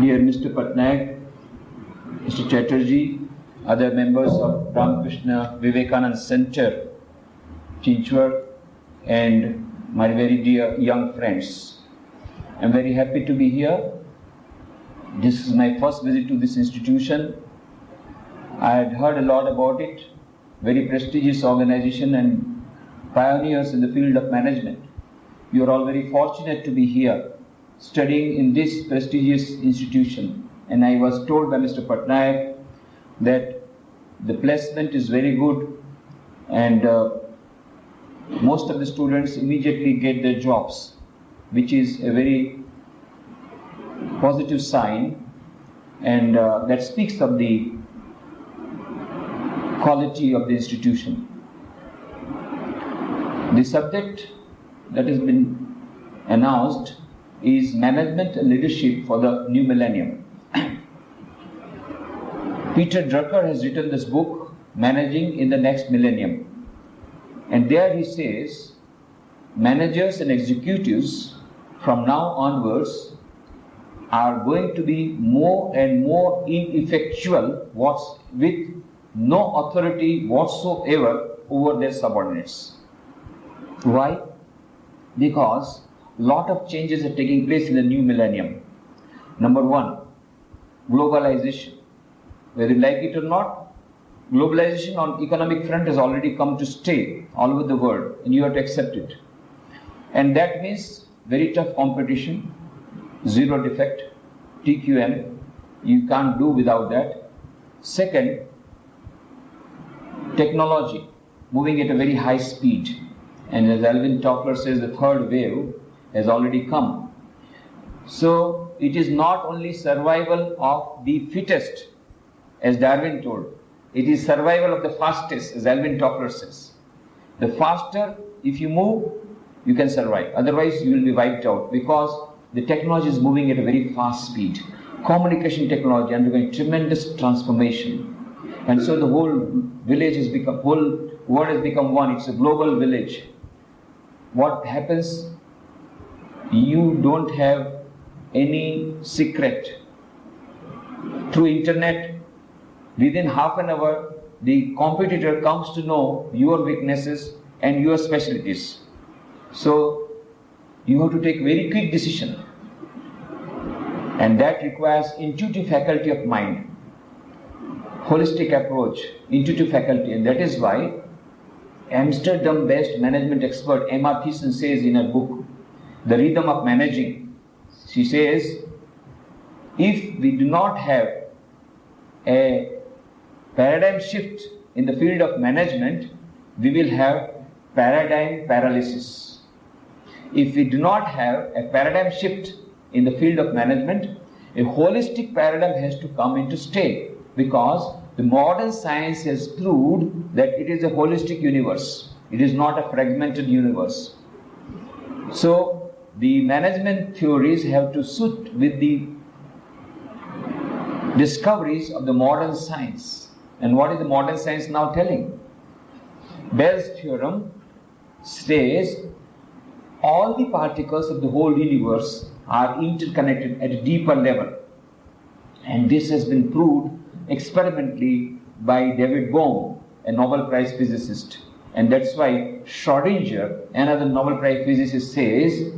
dear Mr. Patnaik, Mr. Chatterjee, other members of Ramakrishna Vivekananda Center, Chinchwad, and my very dear young friends. I'm very happy to be here. This is my first visit to this institution. I had heard a lot about it, very prestigious organization and pioneers in the field of management. You are all very fortunate to be here, studying in this prestigious institution. And I was told by Mr. Patnaik that the placement is very good and most of the students immediately get their jobs, which is a very positive sign, and that speaks of the quality of the institution. The subject that has been announced is Management and Leadership for the New Millennium. Peter Drucker has written this book, Managing in the Next Millennium. And there he says, managers and executives from now onwards are going to be more and more ineffectual with no authority whatsoever over their subordinates. Why? Because a lot of changes are taking place in the new millennium. Number one, globalization. Whether you like it or not, globalization on economic front has already come to stay all over the world, and you have to accept it. And that means very tough competition, zero defect, TQM, you can't do without that. Second, technology, moving at a very high speed. And as Alvin Toffler says, the third wave has already come. So it is not only survival of the fittest, as Darwin told, it is survival of the fastest, as Alvin Toffler says. The faster, if you move, you can survive. Otherwise, you will be wiped out because the technology is moving at a very fast speed. Communication technology undergoing tremendous transformation. And so the whole whole world has become one. It's a global village. What happens? You don't have any secret. Through internet, within half an hour, the competitor comes to know your weaknesses and your specialties. So you have to take very quick decision. And that requires intuitive faculty of mind, holistic approach, intuitive faculty. And that is why Amsterdam-based management expert Emma Thiessen says in her book, The Rhythm of Managing, she says, if we do not have a paradigm shift in the field of management, we will have paradigm paralysis. If we do not have a paradigm shift in the field of management, a holistic paradigm has to come into stay, because the modern science has proved that it is a holistic universe. It is not a fragmented universe. So the management theories have to suit with the discoveries of the modern science. And what is the modern science now telling? Bell's theorem says all the particles of the whole universe are interconnected at a deeper level. And this has been proved experimentally by David Bohm, a Nobel Prize physicist. And that's why Schrödinger, another Nobel Prize physicist, says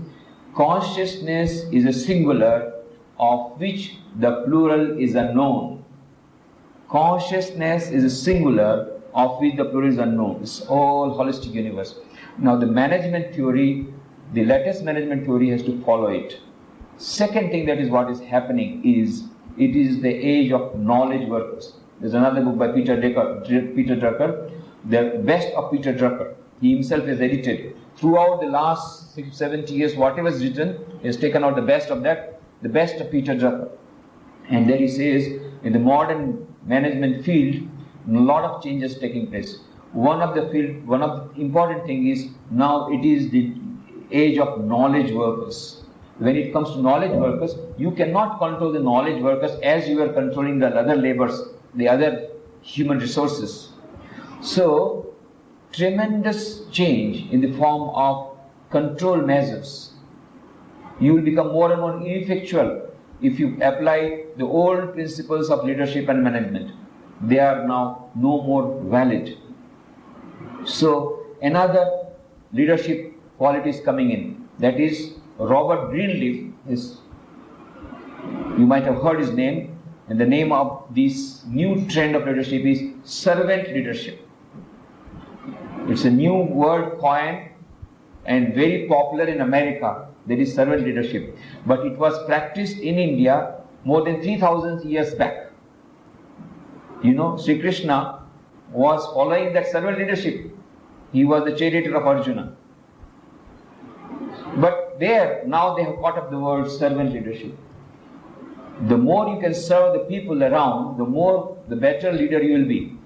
consciousness is a singular of which the plural is unknown. Consciousness is a singular of which the plural is unknown. It's all holistic universe. Now the management theory, the latest management theory has to follow it. Second thing that is what is happening is, it is the age of knowledge workers. There's another book by Peter Drucker, The Best of Peter Drucker. He himself has edited. Throughout the last 70 years, whatever is written, he has taken out the best of that, the best of Peter Drucker. And there he says, in the modern management field, a lot of changes taking place. One of the important thing is, now it is the age of knowledge workers. When it comes to knowledge workers, you cannot control the knowledge workers as you are controlling the other laborers, the other human resources. So, tremendous change in the form of control measures. You will become more and more ineffectual if you apply the old principles of leadership and management, they are now no more valid. So another leadership quality is coming in. That is Robert Greenleaf. You might have heard his name. And the name of this new trend of leadership is servant leadership. It's a new word coined and very popular in America. That is servant leadership. But it was practiced in India more than 3,000 years back. You know, Sri Krishna was following that servant leadership. He was the charioteer of Arjuna. But there, now they have caught up the word servant leadership. The more you can serve the people around, the better leader you will be.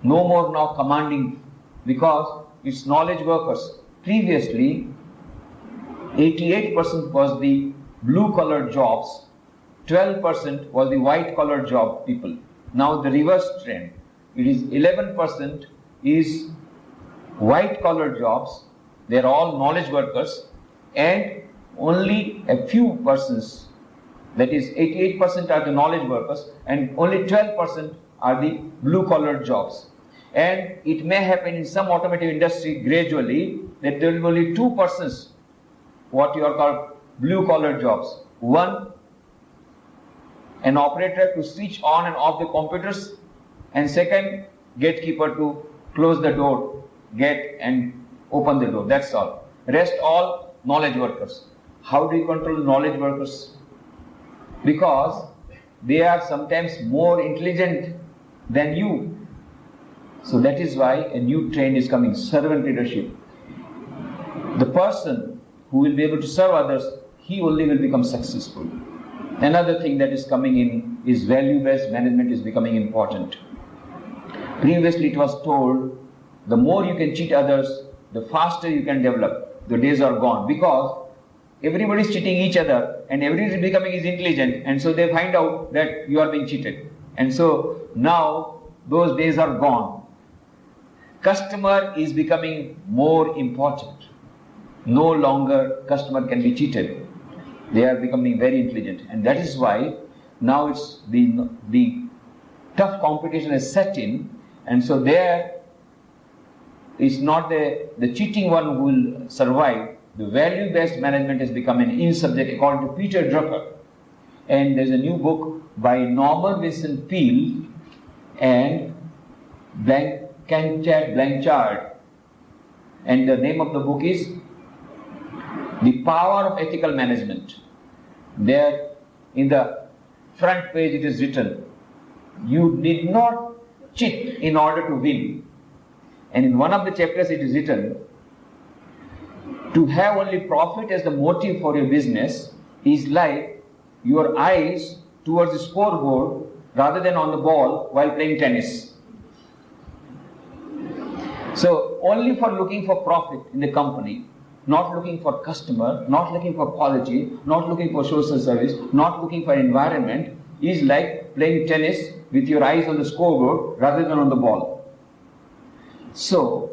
No more now commanding, because it's knowledge workers. Previously, 88% was the blue-collar jobs, 12% was the white-collar job people. Now the reverse trend. It is 11% is white-collar jobs. They are all knowledge workers, and only a few persons, that is 88% are the knowledge workers, and only 12% are the blue-collar jobs. And it may happen in some automotive industry gradually that there will be only 2 persons, what you are called blue-collar jobs. One, an operator to switch on and off the computers, and second, gatekeeper to close the door, gate and open the door. That's all. Rest all knowledge workers. How do you control knowledge workers? Because they are sometimes more intelligent than you. So that is why a new trend is coming, servant leadership. The person who will be able to serve others, he only will become successful. Another thing that is coming in is value-based management is becoming important. Previously it was told, the more you can cheat others, the faster you can develop. The days are gone, because everybody is cheating each other and everybody is becoming intelligent, and so they find out that you are being cheated. And so now those days are gone. Customer is becoming more important. No longer customer can be cheated. They are becoming very intelligent, and that is why now it's the tough competition is set in, and so there is not the cheating one who will survive. The value-based management has become an in subject according to Peter Drucker. And there's a new book by Norman Vincent Peale and Chinchwad Blanchard. And the name of the book is The Power of Ethical Management. There in the front page it is written, you did not cheat in order to win. And in one of the chapters it is written, to have only profit as the motive for your business is like your eyes towards the scoreboard rather than on the ball while playing tennis. So only for looking for profit in the company, not looking for customer, not looking for quality, not looking for social service, not looking for environment, is like playing tennis with your eyes on the scoreboard rather than on the ball. So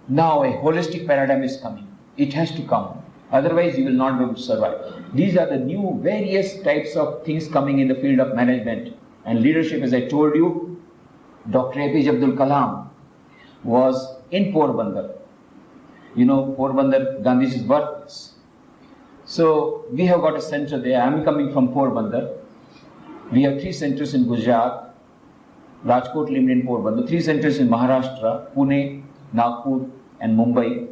now a holistic paradigm is coming. It has to come. Otherwise you will not be able to survive. These are the new various types of things coming in the field of management and leadership. As I told you, Dr. APJ Abdul Kalam was in Porbandar. You know, Porbandar, Gandhi's birthplace. So we have got a center there. I am coming from Porbandar. We have 3 centers in Gujarat, Rajkot, Limni and Porbandar. 3 centers in Maharashtra, Pune, Nagpur and Mumbai.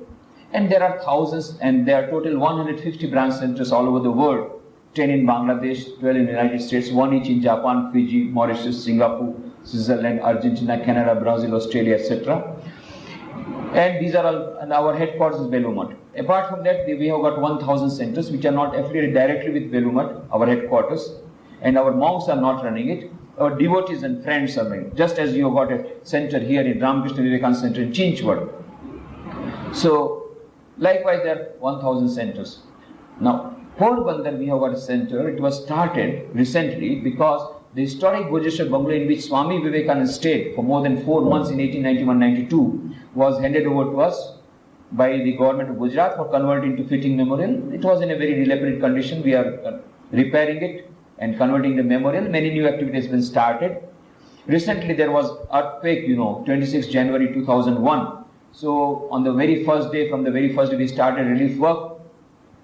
And there are thousands, and there are total 150 branch centers all over the world. 10 in Bangladesh, 12 in the United States, 1 each in Japan, Fiji, Mauritius, Singapore, Switzerland, Argentina, Canada, Brazil, Australia, etc. And these are all, and our headquarters is Belumut. Apart from that, we have got 1,000 centers which are not affiliated directly with Belumut, our headquarters, and our monks are not running it. Our devotees and friends are running it. Just as you have got a center here in Ramakrishna Vivekananda Center in Chinchwad. So, likewise, there are 1,000 centers. Now, Porbandar, we have got a center. It was started recently because the historic Bhojeshwar bungalow in which Swami Vivekananda stayed for more than 4 months in 1891-92 was handed over to us by the government of Gujarat for converting to fitting memorial. It was in a very dilapidated condition. We are repairing it, and converting the memorial. Many new activities have been started. Recently there was earthquake, 26 January 2001. So on the very first day, from the very first day we started relief work.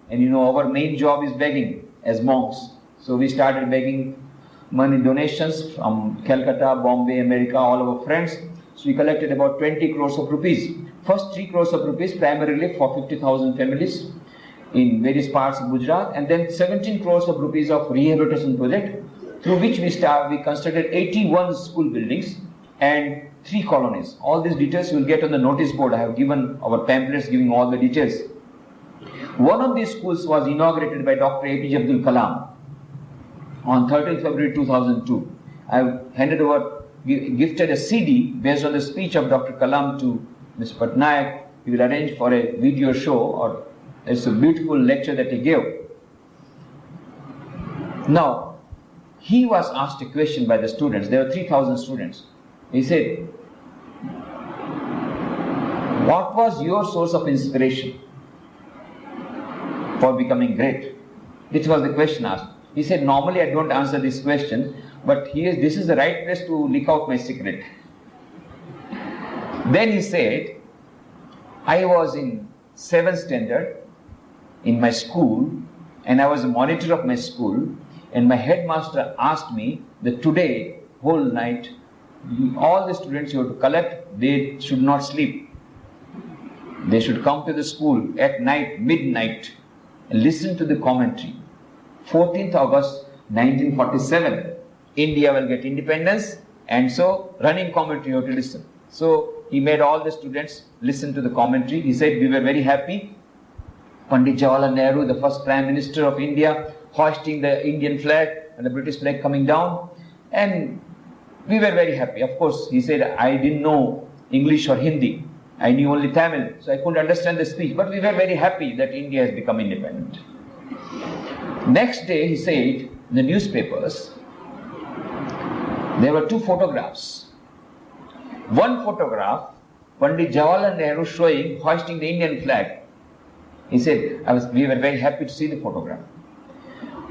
And our main job is begging as monks. So we started begging money donations from Calcutta, Bombay, America, all our friends. So we collected about 20 crores of rupees. First 3 crores of rupees primarily for 50,000 families in various parts of Gujarat, and then 17 crores of rupees of rehabilitation project, through which we constructed 81 school buildings and 3 colonies. All these details you will get on the notice board. I have given our pamphlets giving all the details. One of these schools was inaugurated by Dr. APJ Abdul Kalam on 13th February 2002. I have gifted a CD based on the speech of Dr. Kalam to Mr. Patnaik. He will arrange for a video show, or it's a beautiful lecture that he gave. Now, he was asked a question by the students. There were 3,000 students. He said, what was your source of inspiration for becoming great? This was the question asked. He said, normally I don't answer this question, but this is the right place to leak out my secret. Then he said, I was in 7th standard in my school, and I was a monitor of my school, and my headmaster asked me that today, whole night, all the students you have to collect, they should not sleep. They should come to the school at night, midnight, and listen to the commentary. 14th August 1947, India will get independence, and so running commentary you have to listen. So he made all the students listen to the commentary. He said, we were very happy. Pandit Jawaharlal Nehru, the first Prime Minister of India, hoisting the Indian flag and the British flag coming down, and we were very happy. Of course, he said, I didn't know English or Hindi. I knew only Tamil, so I couldn't understand the speech, but we were very happy that India has become independent. Next day, he said, in the newspapers, there were 2 photographs. One photograph, Pandit Jawaharlal Nehru showing, hoisting the Indian flag. He said, we were very happy to see the photograph.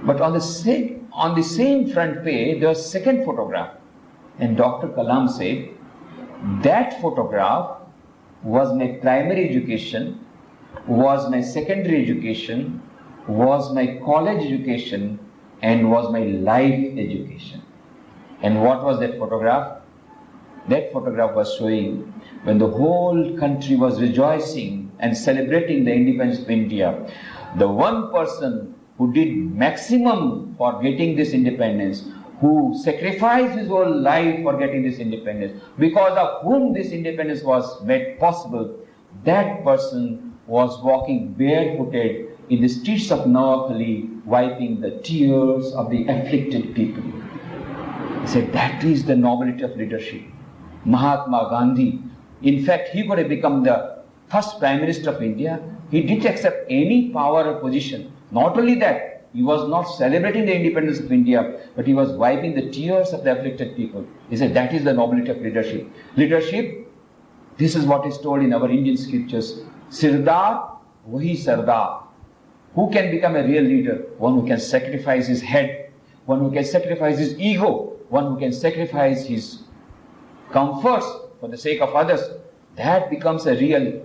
But on the same front page, there was a second photograph. And Dr. Kalam said, that photograph was my primary education, was my secondary education, was my college education, and was my life education. And what was that photograph? That photograph was showing when the whole country was rejoicing and celebrating the independence of India, the one person who did maximum for getting this independence, who sacrificed his whole life for getting this independence, because of whom this independence was made possible, that person was walking barefooted in the streets of Novelty, wiping the tears of the afflicted people. He said, that is the nobility of leadership. Mahatma Gandhi, in fact, he could have become the first Prime Minister of India. He didn't accept any power or position. Not only that, he was not celebrating the independence of India, but he was wiping the tears of the afflicted people. He said, that is the nobility of leadership. Leadership, this is what is told in our Indian scriptures. Sirdar, wahi Sardar. Who can become a real leader? One who can sacrifice his head, one who can sacrifice his ego, one who can sacrifice his comforts for the sake of others. That becomes a real.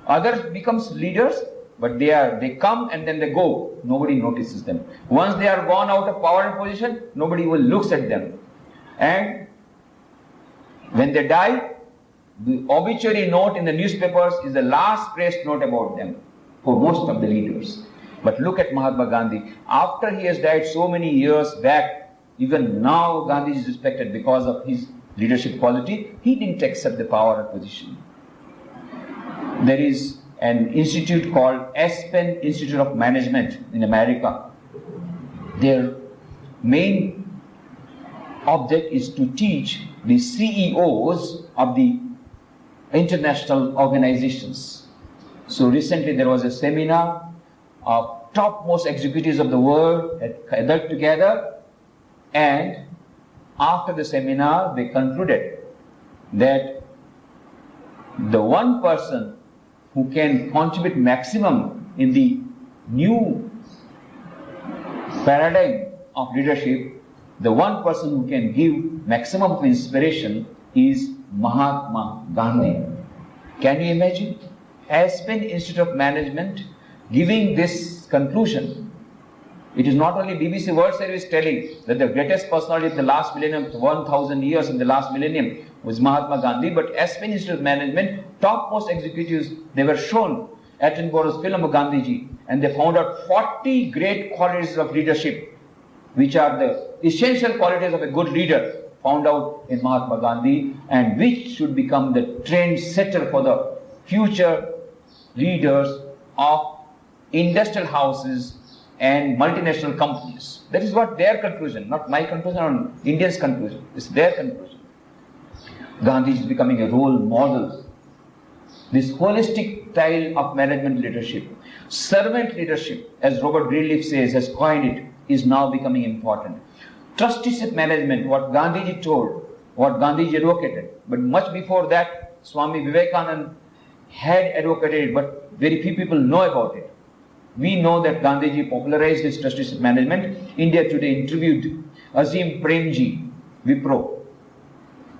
Others becomes leaders, but they come and then they go. Nobody notices them. Once they are gone out of power and position, nobody will look at them. And when they die, the obituary note in the newspapers is the last praise note about them for most of the leaders. But look at Mahatma Gandhi. After he has died so many years back, even now Gandhi is respected because of his leadership quality. He didn't accept the power and position. There is an institute called Aspen Institute of Management in America. Their main object is to teach the CEOs of the international organizations. So recently there was a seminar of topmost executives of the world had gathered together, and after the seminar they concluded that the one person who can contribute maximum in the new paradigm of leadership, the one person who can give maximum of inspiration is Mahatma Gandhi. Can you imagine? Aspen Institute of Management giving this conclusion. It is not only BBC World Service telling that the greatest personality of the last millennium, 1000 years in the last millennium, was Mahatma Gandhi, but Aspen Institute of Management, topmost executives, they were shown Attenborough's film of Gandhiji, and they found out 40 great qualities of leadership, which are the essential qualities of a good leader, found out in Mahatma Gandhi, and which should become the trend setter for the future leaders of industrial houses and multinational companies. That is what their conclusion, not my conclusion or Indians' conclusion. It's their conclusion. Gandhi is becoming a role model. This holistic style of management leadership, servant leadership, as Robert Greenleaf says, has coined it, is now becoming important. Trusteeship management, what Gandhiji told, what Gandhiji advocated, but much before that, Swami Vivekananda had advocated it, but very few people know about it. We know that Gandhiji popularized this trusteeship management. India Today interviewed Azim Premji, Wipro,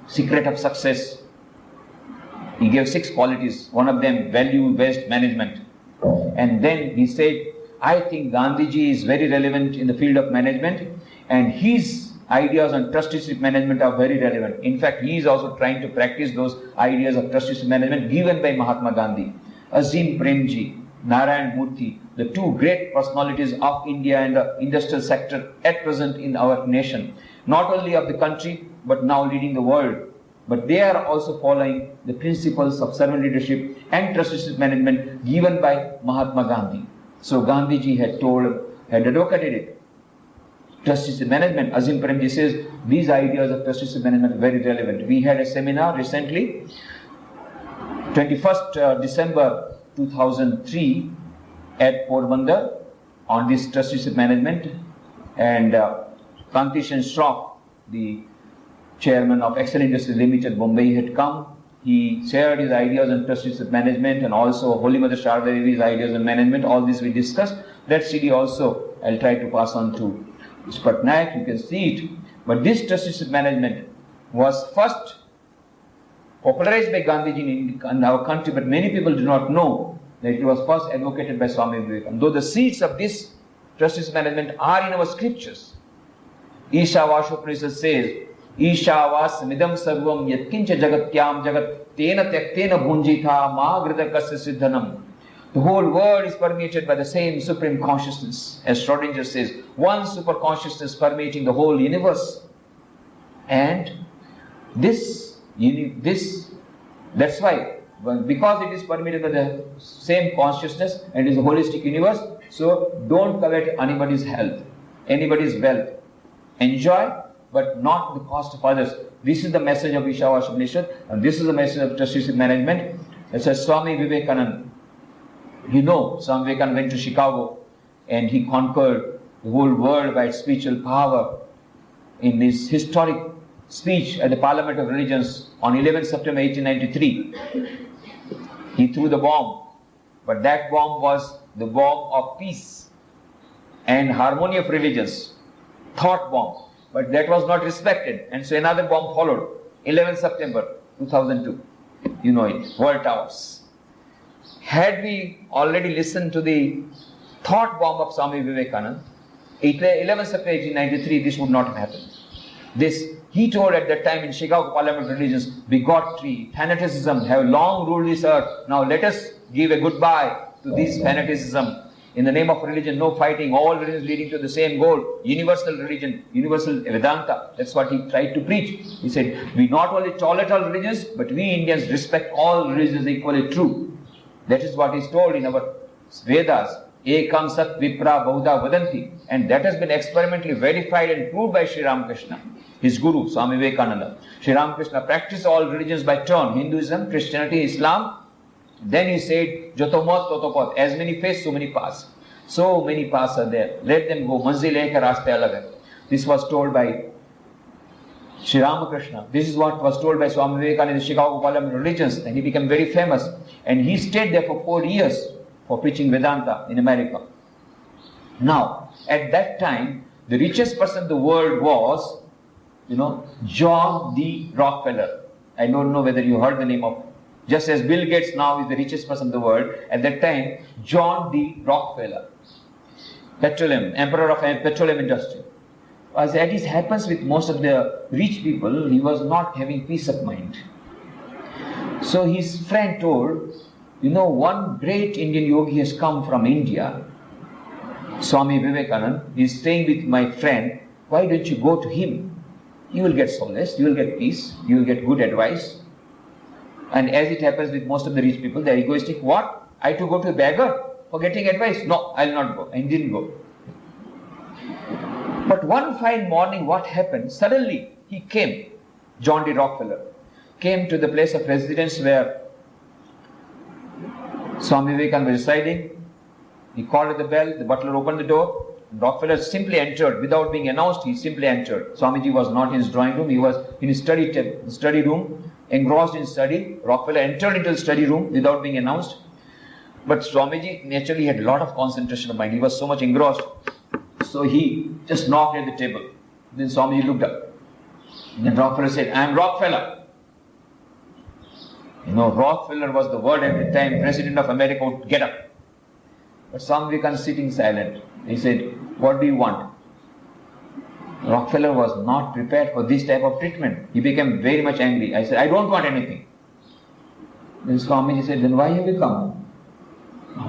secret of success. He gave 6 qualities, one of them value-based management. And then he said, I think Gandhiji is very relevant in the field of management, and his ideas on trusteeship management are very relevant. In fact, he is also trying to practice those ideas of trusteeship management given by Mahatma Gandhi. Azim Premji, Narayan Murthy, the 2 great personalities of India and the industrial sector at present in our nation, not only of the country, but now leading the world. But they are also following the principles of servant leadership and trusteeship management given by Mahatma Gandhi. So Gandhiji had advocated it. Trusteeship management, Azim Premji says, these ideas of trusteeship management are very relevant. We had a seminar recently, 21st December 2003 at Porbandar on this trusteeship management, and Kantishan Shroff, the chairman of Excel Industries Limited, Bombay, had come. He shared his ideas on trusteeship management and also Holy Mother Sharda Devi's ideas on management. All this we discussed. That CD also I'll try to pass on to Patnaik. You can see it. But this trusteeship management was first popularized by Gandhiji in our country, but many people do not know that it was first advocated by Swami Vivekananda. Though the seeds of this trusteeship management are in our scriptures. Ishavashopanishad says, Ishavas midam sarvam yatkincha jagatyam jagat tena tyaktena bhunjitha maagridakasya siddhanam. The whole world is permeated by the same supreme consciousness. As Schrodinger says, one super consciousness permeating the whole universe. And that's why, because it is permeated by the same consciousness and is a holistic universe, so don't covet anybody's health, anybody's wealth. Enjoy, but not at the cost of others. This is the message of Ishavashopanishad, and this is the message of trusteeship management. It says Swami Vivekananda. You know, Swami Vivekananda went to Chicago and he conquered the whole world by its spiritual power. In this historic speech at the Parliament of Religions on 11 September 1893, he threw the bomb, but that bomb was the bomb of peace and harmony of religions, thought bomb. But that was not respected, and so another bomb followed, 11 September 2002. You know it, World Towers. Had we already listened to the thought bomb of Swami Vivekananda, 11 September 1893, this would not have happened. He told at that time in Chicago Parliament of Religions, bigotry, fanaticism have long ruled this earth. Now let us give a goodbye to this fanaticism. In the name of religion, no fighting, all religions leading to the same goal, universal religion, universal Vedanta. That's what he tried to preach. He said, we not only tolerate all religions, but we Indians respect all religions equally true. That is what is told in our Vedas. Ekam sat vipra bahuda vadanti. And that has been experimentally verified and proved by Sri Ramakrishna, his guru, Swami Vivekananda. Sri Ramakrishna practiced all religions by turn, Hinduism, Christianity, Islam. Then he said, Jotomat Totopat, as many faiths, so many paths. So many paths are there. Let them go. Manzil ek hai, raaste alag hai. This was told by Sri Ramakrishna. This is what was told by Swami Vivekananda in the Chicago Parliament of Religions. And he became very famous. And he stayed there for 4 years for preaching Vedanta in America. Now, at that time, The richest person in the world was, John D. Rockefeller. I don't know whether you heard the name of, just as Bill Gates now is the richest person in the world, at that time, John D. Rockefeller, emperor of petroleum industry. As it happens with most of the rich people, he was not having peace of mind. So his friend told, one great Indian yogi has come from India, Swami Vivekananda, is staying with my friend, why don't you go to him? You will get solace, you will get peace, you will get good advice. And as it happens with most of the rich people, they are egoistic. What? I have to go to a beggar for getting advice? No, I will not go. And didn't go. But one fine morning, what happened? Suddenly, he came, John D. Rockefeller, came to the place of residence where Swami Vivekananda was residing. He called at the bell, the butler opened the door. Rockefeller simply entered without being announced. He simply entered. Swamiji was not in his drawing room. He was in his study room, engrossed in study. Rockefeller entered into the study room without being announced. But Swamiji naturally had a lot of concentration of mind. He was so much engrossed. So he just knocked at the table. Then Swamiji looked up. Then Rockefeller said, I am Rockefeller. Rockefeller was the word at the time, President of America would get up. But Swami Vivekananda sitting silent. He said, what do you want? Rockefeller was not prepared for this type of treatment. He became very much angry. I said, I don't want anything. Then Swamiji said, then why have you come?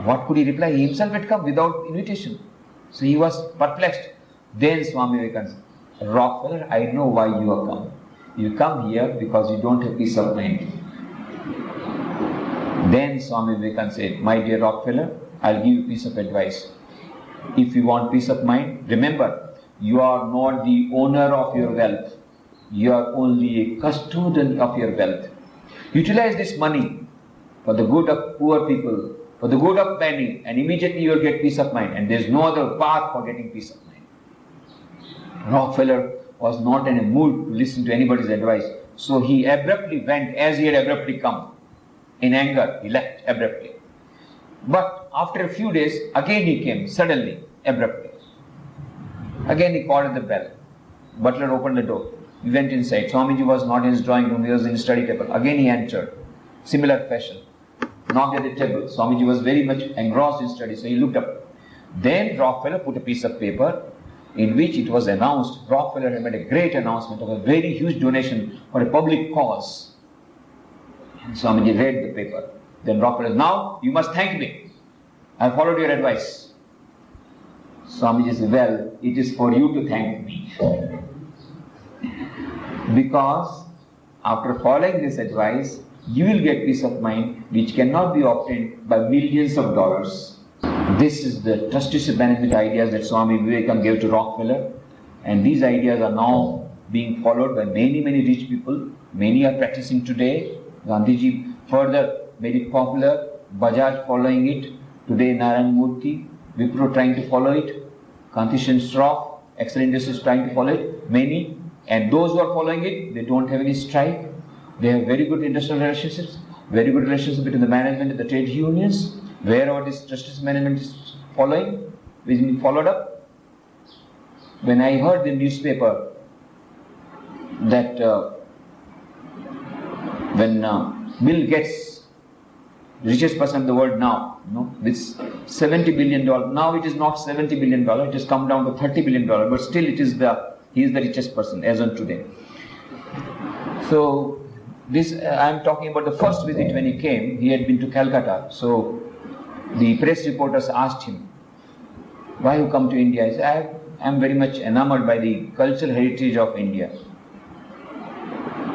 What could he reply? He himself had come without invitation. So he was perplexed. Then Swami Vivekananda said, Rockefeller, I know why you have come. You come here because you don't have peace of mind. Then Swami Vivekananda said, my dear Rockefeller, I'll give you a piece of advice. If you want peace of mind, remember, you are not the owner of your wealth. You are only a custodian of your wealth. Utilize this money for the good of poor people, for the good of many, and immediately you will get peace of mind. And there is no other path for getting peace of mind. Rockefeller was not in a mood to listen to anybody's advice. So he abruptly went as he had abruptly come. In anger, he left abruptly. But after a few days, again he came, suddenly, abruptly. Again he called at the bell. Butler opened the door. He went inside. Swamiji was not in his drawing room, he was in his study table. Again he entered. Similar fashion. Knocked at the table. Swamiji was very much engrossed in study, so he looked up. Then Rockefeller put a piece of paper in which it was announced, Rockefeller had made a great announcement of a very huge donation for a public cause. And Swamiji read the paper. Then Rockefeller said, now you must thank me. I followed your advice. Swamiji said, well, it is for you to thank me. Because after following this advice, you will get peace of mind which cannot be obtained by millions of dollars. This is the trusteeship management ideas that Swami Vivekananda gave to Rockefeller. And these ideas are now being followed by many, many rich people. Many are practicing today. Gandhiji further made it popular. Bajaj following it. Today Narayan Murthy. Wipro trying to follow it. Kantishan Shroff, excellent industries trying to follow it. Many. And those who are following it, they don't have any strike. They have very good industrial relationships. Very good relationship between the management and the trade unions. Wherever this trusteeship management is following, is being followed up. When I heard the newspaper that when Bill Gates, richest person in the world now, with $70 billion. Now it is not $70 billion, it has come down to $30 billion, but still he is the richest person as on today. So this, I am talking about the first visit when he came. He had been to Calcutta. So the press reporters asked him, why you come to India? He said, I am very much enamored by the cultural heritage of India.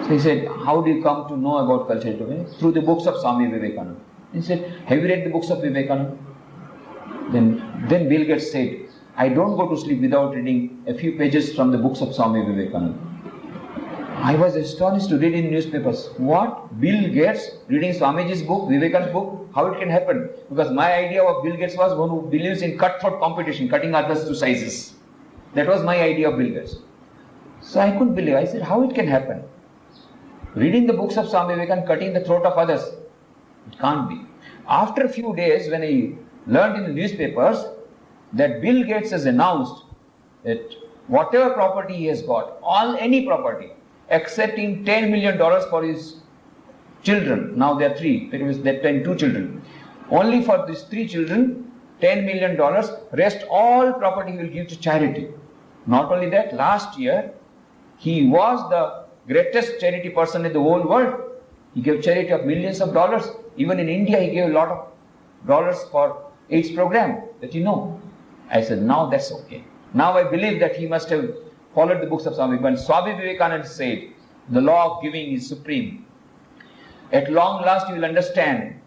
So he said, how do you come to know about cultural heritage? Through the books of Swami Vivekananda. He said, have you read the books of Vivekananda? Then Bill Gates said, I don't go to sleep without reading a few pages from the books of Swami Vivekananda. I was astonished to read in newspapers. What? Bill Gates reading Swamiji's book, Vivekananda's book? How it can happen? Because my idea of Bill Gates was one who believes in cutthroat competition, cutting others to sizes. That was my idea of Bill Gates. So I couldn't believe. I said, how it can happen? Reading the books of Swami Vivekananda, cutting the throat of others. It can't be. After a few days, when I learned in the newspapers that Bill Gates has announced that whatever property he has got, any property, excepting $10 million for his children. Now there are three, there was that time two children. Only for these three children, $10 million, rest all property he will give to charity. Not only that, last year, he was the greatest charity person in the whole world. He gave charity of millions of dollars. Even in India, he gave a lot of dollars for AIDS program, that you know. I said, now that's okay. Now I believe that he must have followed the books of Swami. When Swami Vivekananda said, the law of giving is supreme. At long last, you will understand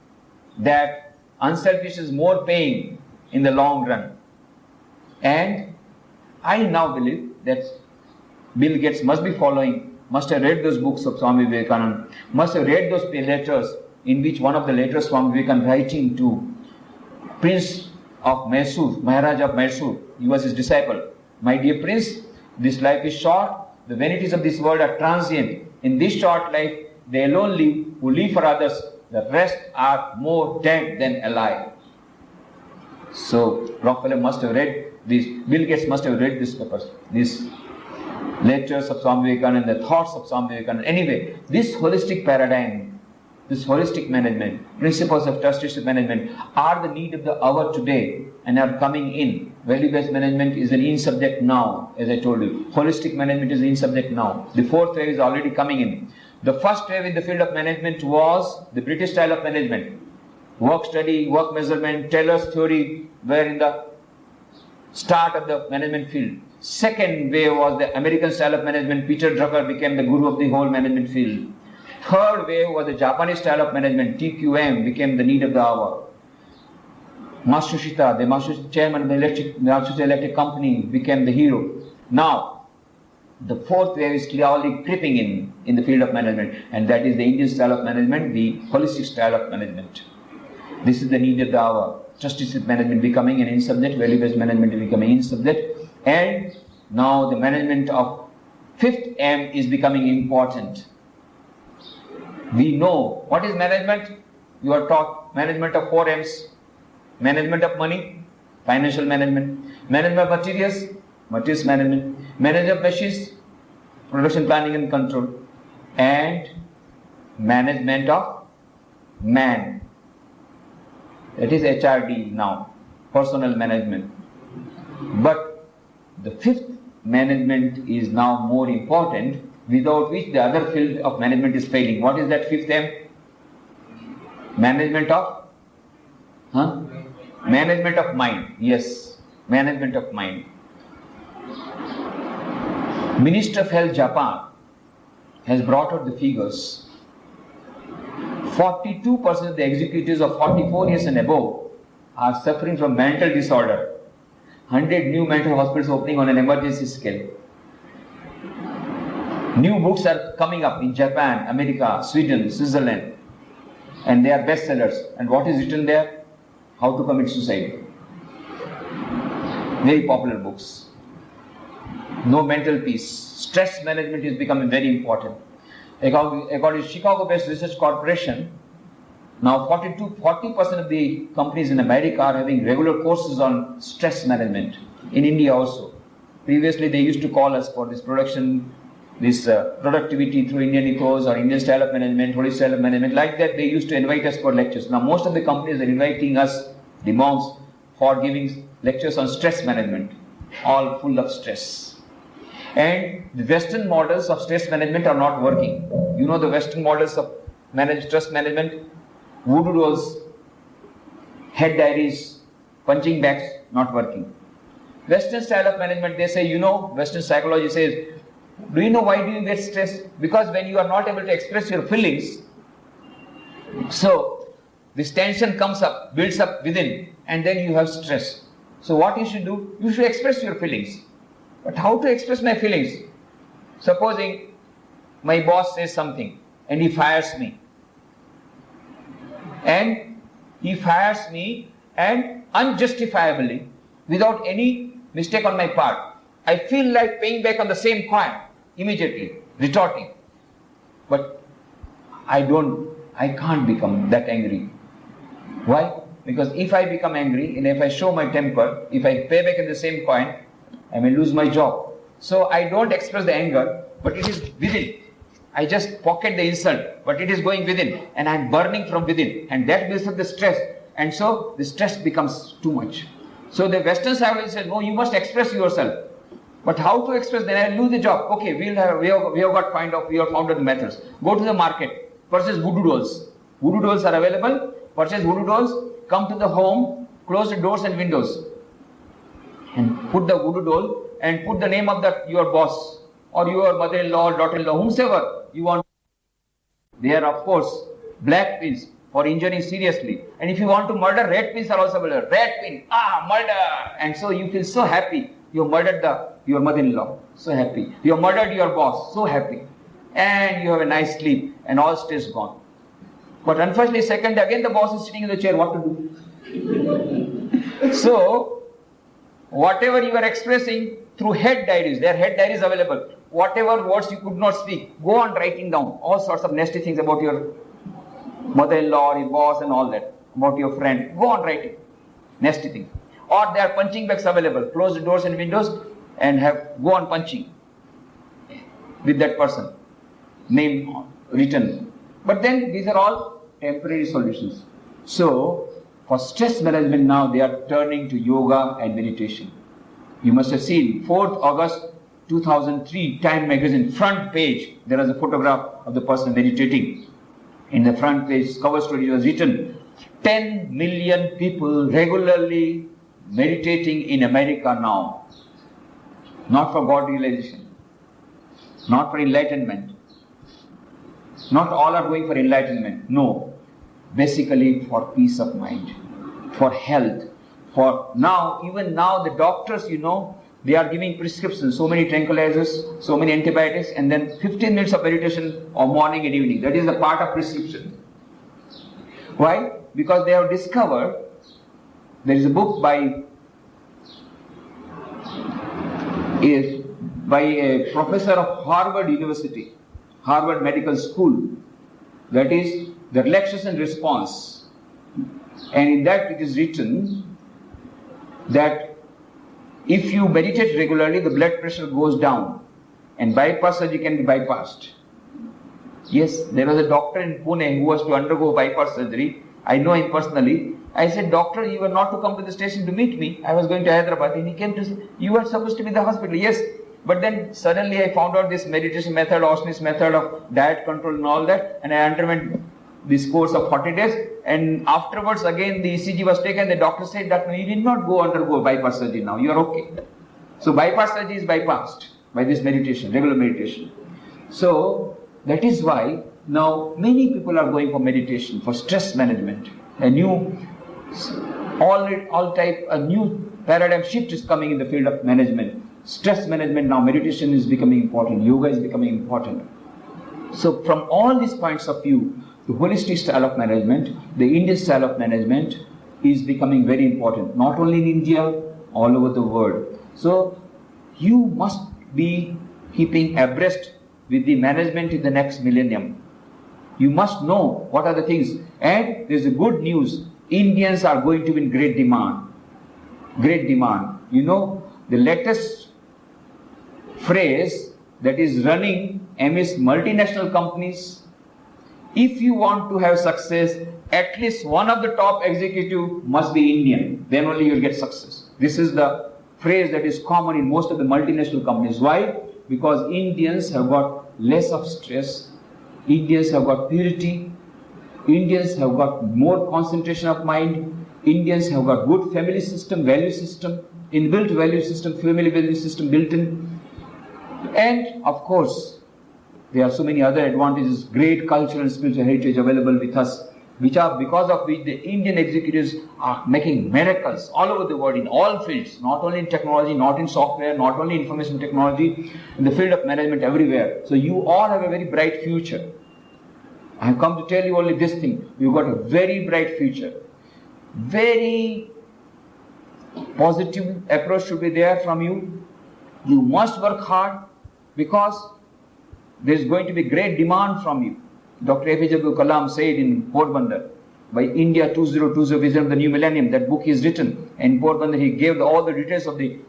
that unselfish is more paying in the long run. And I now believe that Bill Gates must be following, must have read those books of Swami Vivekananda, must have read those letters, in which one of the letters Swami Vivekananda writing to Prince of Mysore, Maharaj of Mysore, he was his disciple. My dear Prince, this life is short, the vanities of this world are transient. In this short life, they alone live who live for others, the rest are more dead than alive. So Rockefeller must have read this, Bill Gates must have read these papers, these lectures of Swami Vivekananda, the thoughts of Swami Vivekananda. Anyway, this holistic paradigm, this holistic management, principles of trusteeship management are the need of the hour today and are coming in. Value-based management is an in subject now, as I told you. Holistic management is an in subject now. The fourth wave is already coming in. The first wave in the field of management was the British style of management. Work study, work measurement, Taylor's theory were in the start of the management field. Second wave was the American style of management. Peter Drucker became the guru of the whole management field. Third wave was the Japanese style of management. TQM became the need of the hour. Matsushita, the Matsushita chairman of the Matsushita Electric Company, became the hero. Now, the fourth wave is clearly creeping in the field of management, and that is the Indian style of management, the holistic style of management. This is the need of the hour. Trusteeship management becoming an in-subject, value-based management becoming in-subject, and now the management of fifth M is becoming important. We know what is management. You are taught management of 4 M's. Management of money, financial management. Management of materials, materials management. Management of machines, production planning and control. And management of man. That is HRD now, personal management. But the fifth management is now more important, without which the other field of management is failing. What is that fifth M? Management of? Management of mind. Yes, management of mind. Minister of Health Japan has brought out the figures. 42% of the executives of 44 years and above are suffering from mental disorder. 100 new mental hospitals opening on an emergency scale. New books are coming up in Japan, America, Sweden, Switzerland, and they are bestsellers. And what is written there? How to commit suicide. Very popular books. No mental peace. Stress management is becoming very important. According to Chicago-based Research Corporation, now 40% of the companies in America are having regular courses on stress management. In India also. Previously they used to call us for this productivity through Indian ethos or Indian style of management, holistic style of management. Like that they used to invite us for lectures. Now most of the companies are inviting us, the monks, for giving lectures on stress management. All full of stress. And the Western models of stress management are not working. You know the Western models of stress management? Voodoo dolls, head diaries, punching bags, not working. Western style of management, they say, Western psychology says, do you know why do you get stressed? Because when you are not able to express your feelings, so this tension comes up, builds up within, and then you have stress. So what you should do? You should express your feelings. But how to express my feelings? Supposing my boss says something and he fires me. And he fires me and unjustifiably, without any mistake on my part. I feel like paying back on the same coin immediately, retorting. But I can't become that angry. Why? Because if I become angry and if I show my temper, if I pay back in the same coin, I may lose my job. So I don't express the anger, but it is within. I just pocket the insult, but it is going within, and I'm burning from within, and that builds up the stress, and so the stress becomes too much. So the Western side says, no, you must express yourself. But how to express? Then I lose the job. Okay, we have found the methods. Go to the market, purchase voodoo dolls. Voodoo dolls are available. Purchase voodoo dolls. Come to the home, close the doors and windows, and put the voodoo doll and put the name of your boss or your mother-in-law or daughter-in-law, whomsoever you want. There are, of course, black pins for injuring seriously. And if you want to murder, red pins are also available. Red pin, murder! And so you feel so happy. You murdered your mother-in-law, so happy. You murdered your boss, so happy. And you have a nice sleep and all stress gone. But unfortunately, second day, again the boss is sitting in the chair, what to do? So, whatever you are expressing through head diaries, there are head diaries available. Whatever words you could not speak, go on writing down all sorts of nasty things about your mother-in-law, your boss and all that, about your friend. Go on writing nasty things. Or there are punching bags available. Close the doors and windows and go on punching with that person. Name written. But then these are all temporary solutions. So, for stress management now, they are turning to yoga and meditation. You must have seen 4th August 2003 Time magazine front page. There was a photograph of the person meditating. In the front page cover story was written, 10 million people regularly meditating in America now. Not for God realization, not for enlightenment. Not all are going for enlightenment. No. Basically for peace of mind, for health, for now, even now the doctors, they are giving prescriptions, so many tranquilizers, so many antibiotics, and then 15 minutes of meditation or morning and evening. That is the part of prescription. Why? Because they have discovered, there is a book by a professor of Harvard University, Harvard Medical School, that is the relaxation response. And in that it is written that if you meditate regularly, the blood pressure goes down and bypass surgery can be bypassed. Yes, there was a doctor in Pune who was to undergo bypass surgery. I know him personally. I said, doctor, you were not to come to the station to meet me. I was going to Hyderabad, and he came to say, you were supposed to be in the hospital. Yes, but then suddenly I found out this meditation method, Oshney's method of diet control and all that, and I underwent this course of 40 days, and afterwards again the ECG was taken. The doctor said that no, you did not undergo bypass surgery now, you are okay. So bypass surgery is bypassed by this meditation, regular meditation. So that is why now many people are going for meditation, for stress management. A new paradigm shift is coming in the field of management. Stress management now, meditation is becoming important, yoga is becoming important. So from all these points of view, the holistic style of management, the Indian style of management is becoming very important, not only in India, all over the world. So you must be keeping abreast with the management in the next millennium. You must know what are the things. And there is a good news, Indians are going to be in great demand. Great demand. The latest phrase that is running amidst multinational companies, if you want to have success, at least one of the top executive must be Indian. Then only you will get success. This is the phrase that is common in most of the multinational companies. Why? Because Indians have got less of stress. Indians have got purity. Indians have got more concentration of mind. Indians have got good family system, value system, inbuilt value system, family value system built in. And of course, there are so many other advantages, great cultural and spiritual heritage available with us, because of which the Indian executives are making miracles all over the world in all fields, not only in technology, not in software, not only information technology, in the field of management everywhere. So you all have a very bright future. I have come to tell you only this thing. You've got a very bright future. Very positive approach should be there from you. You must work hard because there is going to be great demand from you. Dr. APJ Abdul Kalam said in Porbandar, by India 2020 Vision of the New Millennium, that book is written. And in Porbandar he gave all the details of the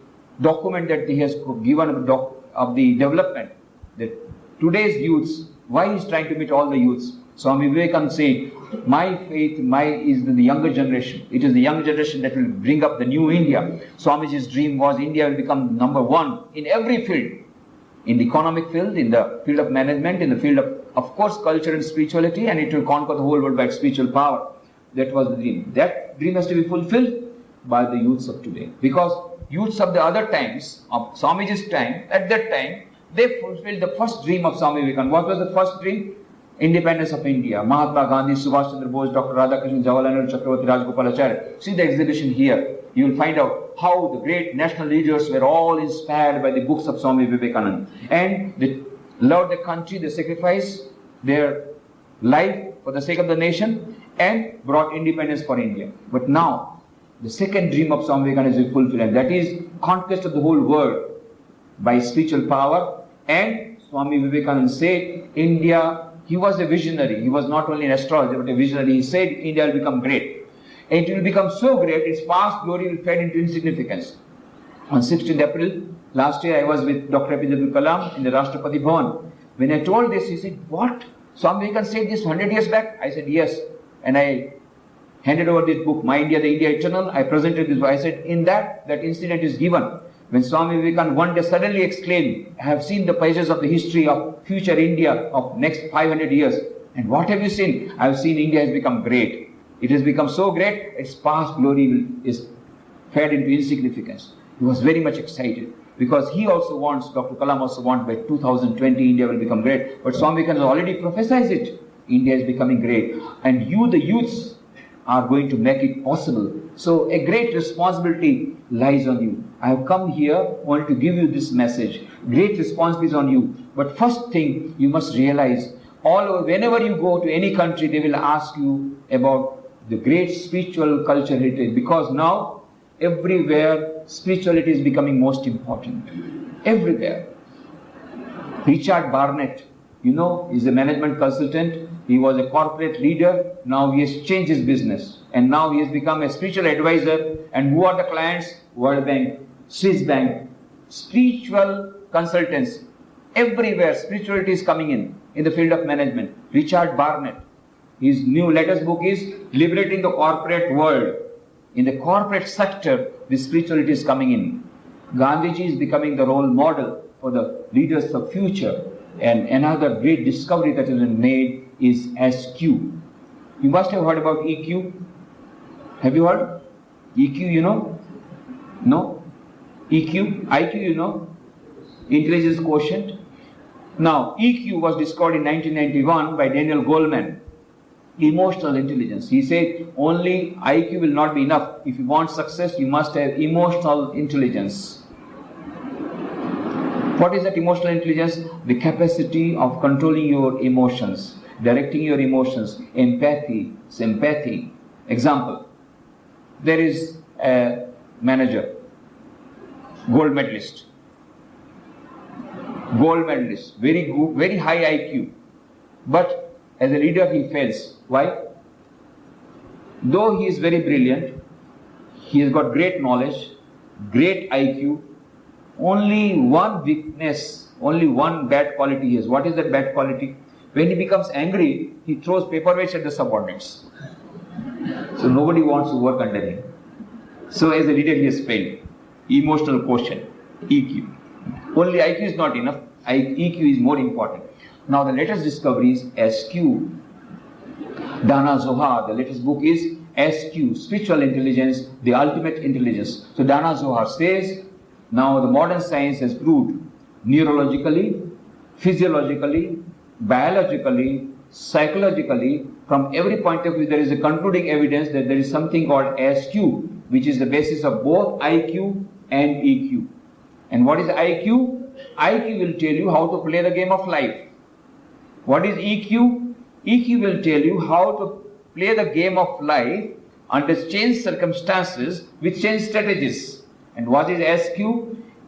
document that he has given of the development. That today's youths, why he's trying to meet all the youths? Swami Vivekananda said, my faith is the younger generation. It is the younger generation that will bring up the new India. Swamiji's dream was India will become number one in every field. In the economic field, in the field of management, in the field of course, culture and spirituality, and it will conquer the whole world by spiritual power. That was the dream. That dream has to be fulfilled by the youths of today. Because youths of the other times, of Swamiji's time, at that time, they fulfilled the first dream of Swami Vivekananda. What was the first dream? Independence of India. Mahatma Gandhi, Subhash Chandra Bose, Dr. Radhakrishnan, Jawaharlal Nehru, Chakravarti Rajagopalachari. See the exhibition here. You will find out how the great national leaders were all inspired by the books of Swami Vivekananda. And they loved the country, they sacrificed their life for the sake of the nation and brought independence for India. But now, the second dream of Swami Vivekananda is fulfilled, and that is conquest of the whole world by spiritual power. And Swami Vivekananda said, India, he was a visionary. He was not only an astrologer, but a visionary. He said, India will become great. And it will become so great, its past glory will fade into insignificance. On 16th April, last year, I was with Dr. APJ Abdul Kalam in the Rashtrapati Bhavan. When I told this, he said, what? Swami Vivekananda said this 100 years back? I said, yes. And I handed over this book, My India, the India Eternal. I presented this book. I said, in that incident is given. When Swami Vivekananda one day suddenly exclaimed, I have seen the pages of the history of future India of next 500 years. And what have you seen? I have seen India has become great. It has become so great, its past glory is fed into insignificance. He was very much excited because he also wants, Dr. Kalam also wants, by 2020 India will become great. But Swami Vivekananda already prophesied it. India is becoming great. And you, the youths, are going to make it possible. So a great responsibility lies on you. I have come here only to give you this message. Great responsibility is on you. But first thing you must realize, whenever you go to any country, they will ask you about the great spiritual culture heritage, because now everywhere spirituality is becoming most important. Everywhere. Richard Barnett, is a management consultant. He was a corporate leader. Now he has changed his business. And now he has become a spiritual advisor. And who are the clients? World Bank, Swiss Bank, spiritual consultants. Everywhere spirituality is coming in the field of management. Richard Barnett. His new latest book is Liberating the Corporate World. In the corporate sector, the spirituality is coming in. Gandhiji is becoming the role model for the leaders of future. And another great discovery that has been made is SQ. You must have heard about EQ. Have you heard? EQ, No? EQ? IQ, Intelligence quotient. Now, EQ was discovered in 1991 by Daniel Goleman. Emotional intelligence. He said only IQ will not be enough. If you want success, you must have emotional intelligence. What is that emotional intelligence? The capacity of controlling your emotions, directing your emotions, empathy, sympathy. Example, there is a manager, gold medalist, very good, very high IQ, but as a leader he fails. Why? Though he is very brilliant, he has got great knowledge, great IQ, only one weakness, only one bad quality he has. What is that bad quality? When he becomes angry, he throws paperweights at the subordinates. So nobody wants to work under him. So as a leader he has failed. Emotional quotient, EQ. Only IQ is not enough. EQ is more important. Now the latest discovery is SQ. Dana Zohar, the latest book is SQ, Spiritual Intelligence, the Ultimate Intelligence. So Dana Zohar says, now the modern science has proved neurologically, physiologically, biologically, psychologically, from every point of view there is a concluding evidence that there is something called SQ, which is the basis of both IQ and EQ. And what is IQ? IQ will tell you how to play the game of life. What is EQ? EQ will tell you how to play the game of life under changed circumstances with changed strategies. And what is SQ?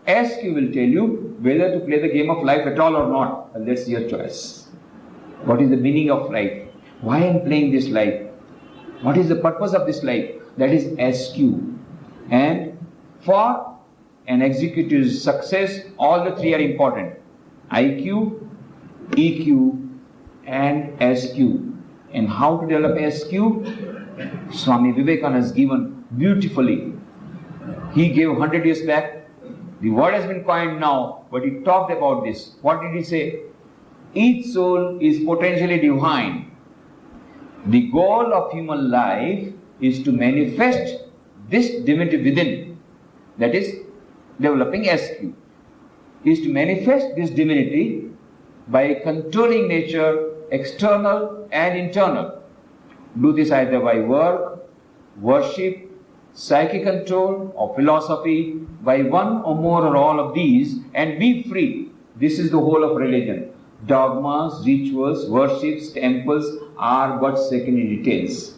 SQ will tell you whether to play the game of life at all or not. And that's your choice. What is the meaning of life? Why I am playing this life? What is the purpose of this life? That is SQ. And for an executive's success, all the three are important. IQ, EQ and SQ. And how to develop SQ? Swami Vivekananda has given beautifully. He gave 100 years back. The word has been coined now, but he talked about this. What did he say? Each soul is potentially divine. The goal of human life is to manifest this divinity within. That is, developing SQ. Is to manifest this divinity by controlling nature, external and internal. Do this either by work, worship, psychic control or philosophy, by one or more or all of these, and be free. This is the whole of religion. Dogmas, rituals, worships, temples are but secondary details.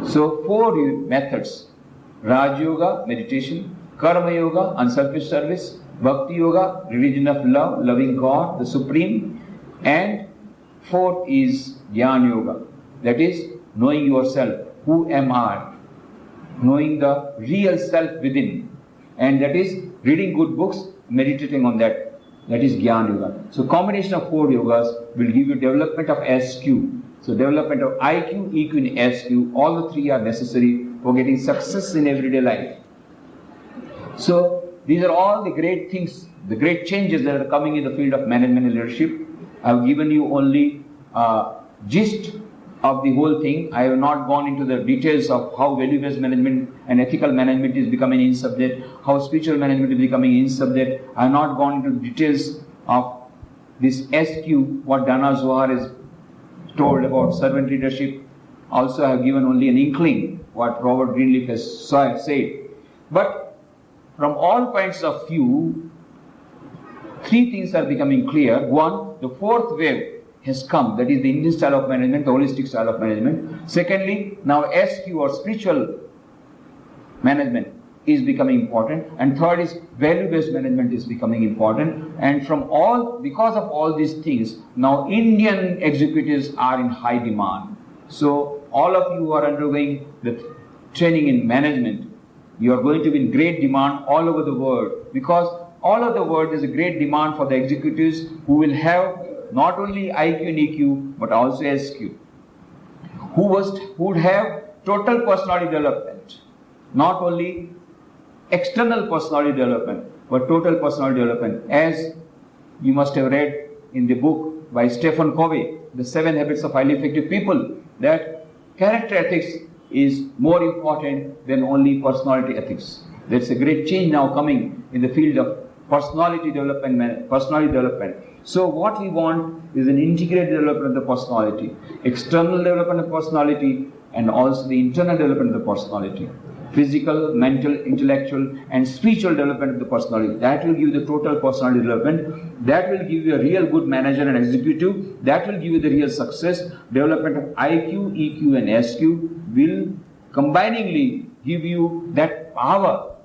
So 4 methods: Raj Yoga, meditation; Karma Yoga, unselfish service; Bhakti Yoga, religion of love, loving God, the Supreme; and 4th is Jnana Yoga, that is knowing yourself. Who am I? Knowing the real self within, and that is reading good books, meditating on that. That is Jnana Yoga. So combination of 4 yogas will give you development of SQ. So development of IQ, EQ and SQ, all the 3 are necessary for getting success in everyday life. So these are all the great things, the great changes that are coming in the field of management and leadership. I have given you only a gist of the whole thing. I have not gone into the details of how value-based management and ethical management is becoming in subject, how spiritual management is becoming in subject. I have not gone into the details of this SQ, what Dana Zohar is told about servant leadership. Also I have given only an inkling what Robert Greenleaf has said. But from all points of view, 3 things are becoming clear. One, the 4th wave has come, that is the Indian style of management, the holistic style of management. Secondly, now SQ or spiritual management is becoming important. And third is value-based management is becoming important. And because of all these things, now Indian executives are in high demand. So all of you who are undergoing the training in management, you are going to be in great demand all over the world, because all over the world there is a great demand for the executives who will have not only IQ and EQ, but also SQ, who would have total personality development, not only external personality development, but total personality development. As you must have read in the book by Stephen Covey, The 7 Habits of Highly Effective People, that character ethics is more important than only personality ethics. There's a great change now coming in the field of personality development. So what we want is an integrated development of the personality, external development of personality, and also the internal development of the personality. Physical, mental, intellectual, and spiritual development of the personality. That will give you the total personality development. That will give you a real good manager and executive. That will give you the real success. Development of IQ, EQ, and SQ will combiningly give you that power,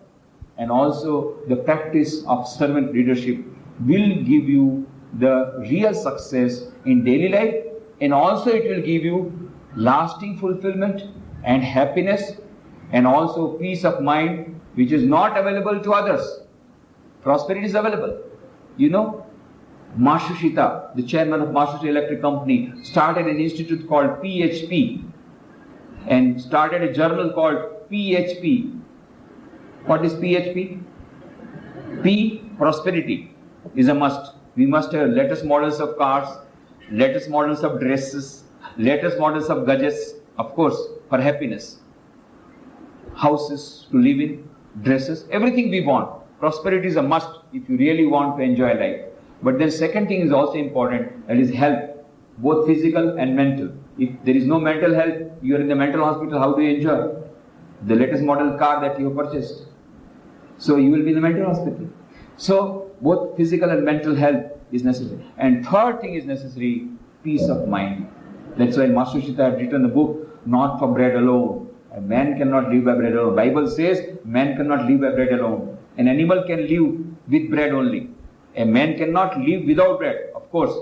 and also the practice of servant leadership will give you the real success in daily life, and also it will give you lasting fulfillment and happiness, and also peace of mind, which is not available to others. Prosperity is available. You know, Matsushita, the chairman of Matsushita Electric Company, started an institute called PHP and started a journal called PHP. What is PHP? P, prosperity, is a must. We must have latest models of cars, latest models of dresses, latest models of gadgets, of course, for happiness. Houses to live in, dresses, everything we want. Prosperity is a must if you really want to enjoy life. But then second thing is also important, that is health, both physical and mental. If there is no mental health, you are in the mental hospital, how do you enjoy the latest model car that you have purchased? So you will be in the mental hospital. So both physical and mental health is necessary. And third thing is necessary, peace of mind. That's why Matsushita had written the book, Not for Bread Alone. A man cannot live by bread alone. Bible says man cannot live by bread alone. An animal can live with bread only. A man cannot live without bread, of course.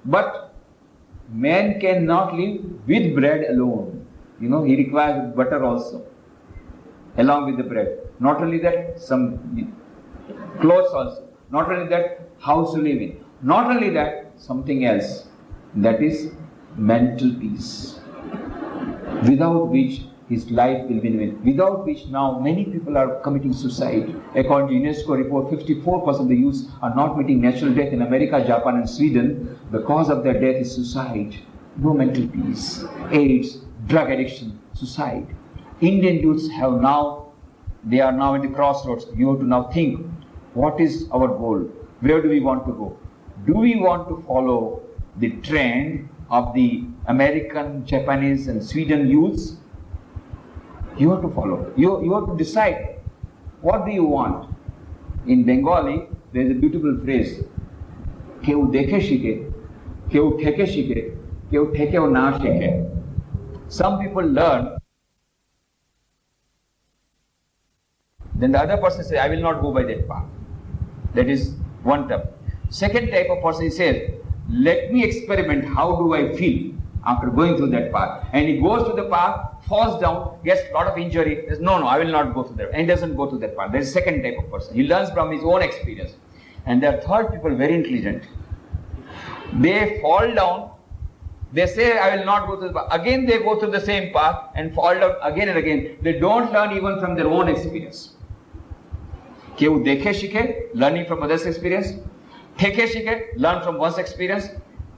But man cannot live with bread alone. You know, he requires butter also. along with the bread. Not only that, some clothes also. Not only that, house to live in. Not only that, something else. That is mental peace. Without which his life will be ruined. Without which now many people are committing suicide. According to UNESCO report, 54% of the youths are not meeting natural death in America, Japan and Sweden. The cause of their death is suicide. No mental peace. AIDS, drug addiction, suicide. Indian youths they are now at the crossroads. You have to now think, what is our goal? Where do we want to go? Do we want to follow the trend of the American, Japanese and Sweden youths? You have to follow. You have to decide. What do you want? In Bengali, there is a beautiful phrase. Keu dekhe shike, keu theke shike, keu thekeo na shike. Some people learn, then the other person says, I will not go by that path. That is one type. Second type of person says, let me experiment, how do I feel after going through that path? And he goes to the path, falls down, gets a lot of injury, says, no, I will not go through that. And he doesn't go through that path. There is second type of person. He learns from his own experience. And there are third people, very intelligent. They fall down, they say, I will not go through the path. Again they go through the same path and fall down again and again. They don't learn even from their own experience. Keu dekhe shike, learning from others' experience. Theke shike, learn from one's experience.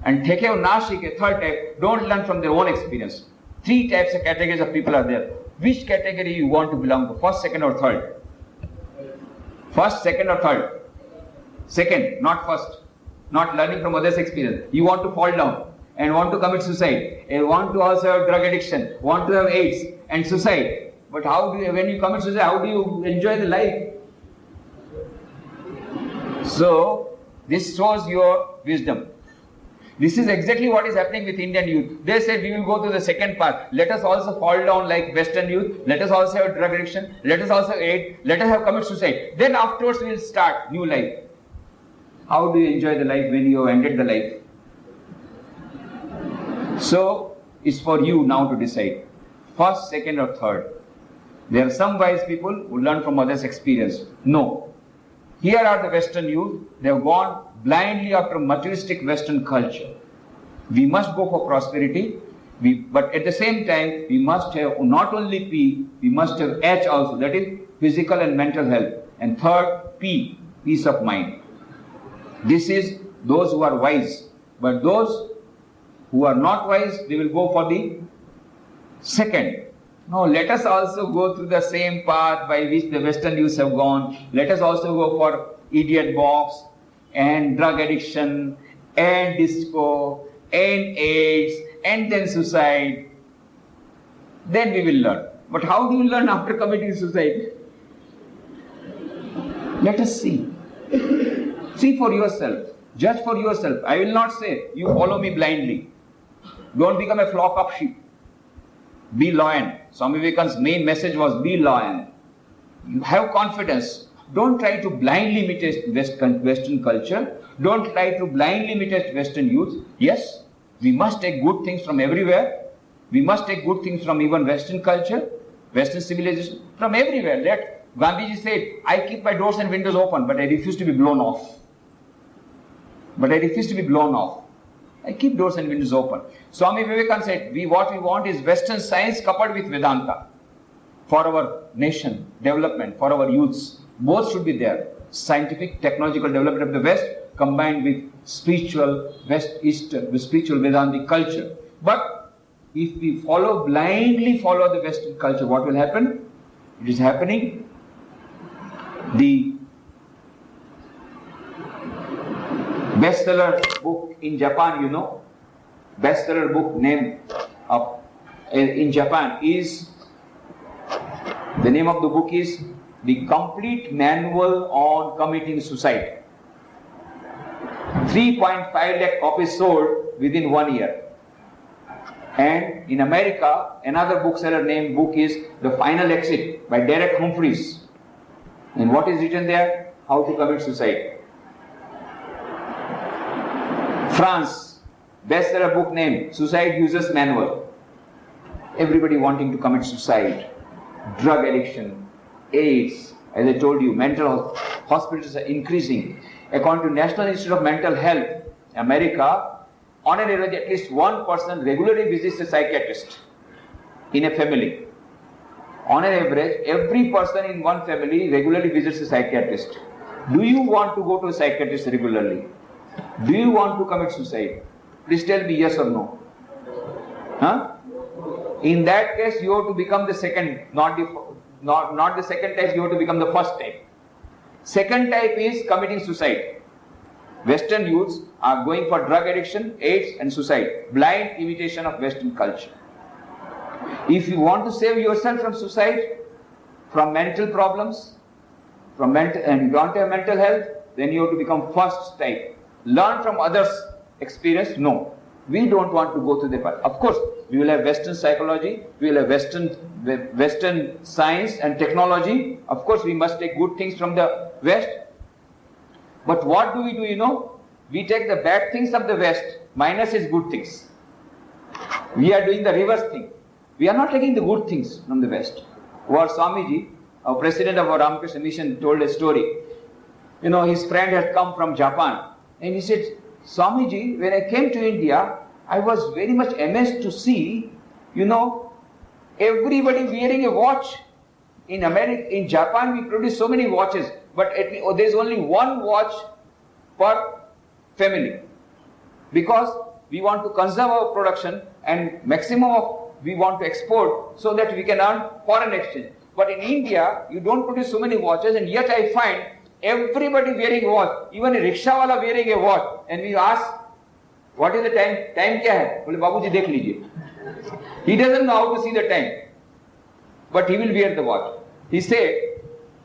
And thekeo na shike, third type, don't learn from their own experience. Three types of categories of people are there. Which category you want to belong to? First, second or third? First, second or third? Second, not first. Not learning from others' experience. You want to fall down and want to commit suicide. And want to also have drug addiction. Want to have AIDS and suicide. But when you commit suicide, how do you enjoy the life? So, this shows your wisdom. This is exactly what is happening with Indian youth. They said we will go to the second path. Let us also fall down like Western youth. Let us also have drug addiction. Let us also AIDS. Let us have commit suicide. Then afterwards we will start new life. How do you enjoy the life when you have ended the life? So, it's for you now to decide. First, second or third. There are some wise people who learn from others' experience. No. Here are the Western youth. They have gone blindly after materialistic Western culture. We must go for prosperity, but at the same time, we must have not only P, we must have H also, that is physical and mental health. And third, P, peace of mind. This is those who are wise. But those who are not wise, they will go for the second. No, let us also go through the same path by which the Western youths have gone. Let us also go for idiot box and drug addiction and disco and AIDS and then suicide. Then we will learn. But how do you learn after committing suicide? Let us see. See for yourself. Judge for yourself. I will not say, you follow me blindly. Don't become a flock of sheep. Be loyal. Swami Vivekananda's main message was be loyal. You have confidence. Don't try to blindly imitate Western culture. Don't try to blindly imitate Western youth. Yes, we must take good things from everywhere. We must take good things from even Western culture, Western civilization, from everywhere. Let Gandhiji said, I keep my doors and windows open, but I refuse to be blown off. I keep doors and windows open. Swami Vivekananda said, what we want is Western science coupled with Vedanta for our nation development, for our youths. Both should be there. Scientific, technological development of the West combined with spiritual spiritual Vedantic culture. But if we blindly follow the Western culture, what will happen? It is happening. The bestseller book in Japan, bestseller book name in Japan is, the name of the book is The Complete Manual on Committing Suicide. 3.5 lakh copies sold within 1 year. And in America, another bookseller named book is The Final Exit by Derek Humphreys. And what is written there? How to commit suicide. France, bestseller book name Suicide User's Manual. Everybody wanting to commit suicide, drug addiction, AIDS, as I told you, mental hospitals are increasing. According to National Institute of Mental Health, America, on an average, at least one person regularly visits a psychiatrist in a family. On an average, every person in one family regularly visits a psychiatrist. Do you want to go to a psychiatrist regularly? Do you want to commit suicide? Please tell me yes or no. Huh? In that case, you have to become the second, not the second type, you have to become the first type. Second type is committing suicide. Western youths are going for drug addiction, AIDS and suicide. Blind imitation of Western culture. If you want to save yourself from suicide, from mental problems, and you want to have mental health, then you have to become first type. Learn from others' experience? No. We don't want to go to the path. Of course, we will have Western psychology, we will have Western science and technology. Of course, we must take good things from the West. But what do? We take the bad things of the West, minus its good things. We are doing the reverse thing. We are not taking the good things from the West. Our Swamiji, our president of our Ramakrishna mission, told a story. His friend had come from Japan, and he said, Swamiji, when I came to India, I was very much amazed to see, everybody wearing a watch. In Japan, we produce so many watches, but there's only one watch per family. Because we want to conserve our production and maximum of we want to export so that we can earn foreign exchange. But in India, you don't produce so many watches, and yet I find everybody wearing a watch, even a rickshawala wearing a watch. And we ask, what is the time? Time kya hai? Bole, Babuji, dekh lijiye. He doesn't know how to see the time, but he will wear the watch. He said,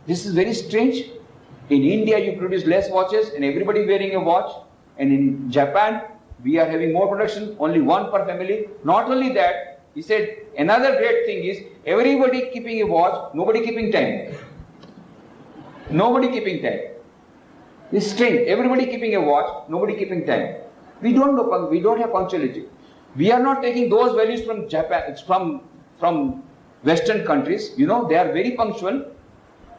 this is very strange. In India, you produce less watches and everybody wearing a watch. And in Japan, we are having more production, only one per family. Not only that, he said, another great thing is everybody keeping a watch, nobody keeping time. Nobody keeping time. It's strange. Everybody keeping a watch, nobody keeping time. We don't know, we don't have punctuality. We are not taking those values from Japan, from Western countries. They are very punctual.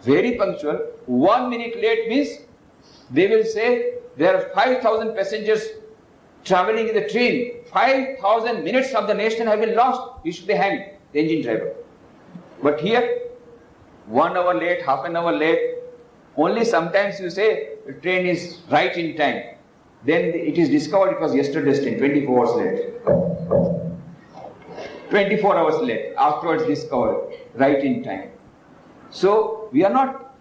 Very punctual. 1 minute late means they will say there are 5,000 passengers traveling in the train. 5,000 minutes of the nation have been lost. He should be hanged, the engine driver. But here, 1 hour late, half an hour late. Only sometimes you say the train is right in time. Then it is discovered it was yesterday's train, 24 hours late. 24 hours late. Afterwards discovered, right in time. So, we are not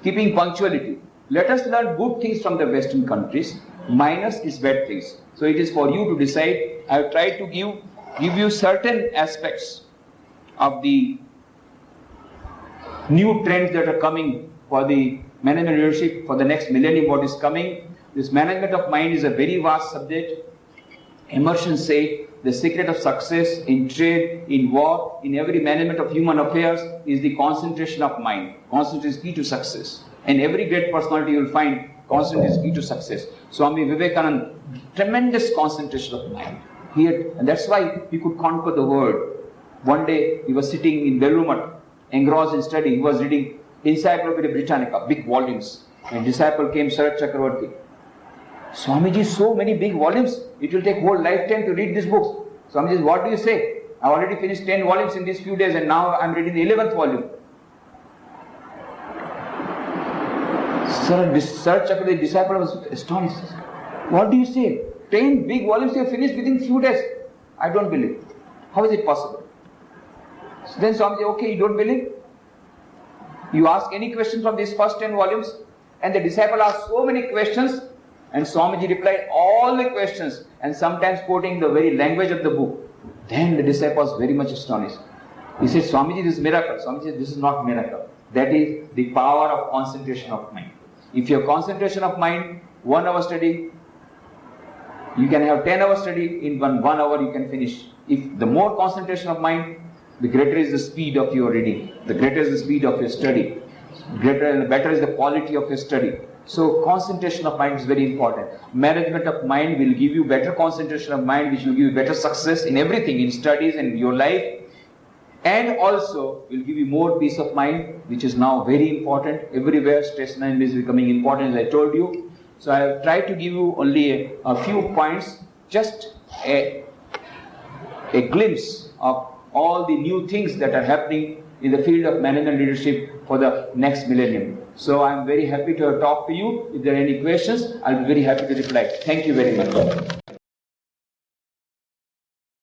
keeping punctuality. Let us learn good things from the Western countries, minus its bad things. So, it is for you to decide. I have tried to give you certain aspects of the new trends that are coming for the management leadership for the next millennium, what is coming. This management of mind is a very vast subject. Emerson said, the secret of success in trade, in war, in every management of human affairs is the concentration of mind. Concentration is key to success. And every great personality you will find, concentration is key to success. Swami Vivekananda, tremendous concentration of mind. And that's why he could conquer the world. One day, he was sitting in Bellumat, engrossed in study. He was reading Encyclopedia Britannica, big volumes. And disciple came, Sarat Chakravarti. Swamiji, so many big volumes, it will take whole lifetime to read these books. Swamiji, what do you say? I already finished 10 volumes in these few days and now I am reading the 11th volume. Sir Chakravarti, the disciple was astonished. What do you say? 10 big volumes you have finished within few days. I don't believe. How is it possible? So then Swamiji, okay, you don't believe? You ask any question from these first 10 volumes, and the disciple asked so many questions, and Swamiji replied all the questions, and sometimes quoting the very language of the book. Then the disciple was very much astonished. He said, Swamiji, this is miracle. Swamiji said, this is not miracle. That is the power of concentration of mind. If you have concentration of mind, 1 hour study, you can have 10 hours study, in one hour you can finish. If the more concentration of mind, the greater is the speed of your reading, the greater is the speed of your study, greater and better is the quality of your study. So concentration of mind is very important. Management of mind will give you better concentration of mind, which will give you better success in everything, in studies and your life. and also will give you more peace of mind, which is now very important. Everywhere stress management is becoming important, as I told you. So I have tried to give you only a few points, just a glimpse of all the new things that are happening in the field of management leadership for the next millennium. So I am very happy to talk to you. If there are any questions, I'll be very happy to reply. Thank you very much.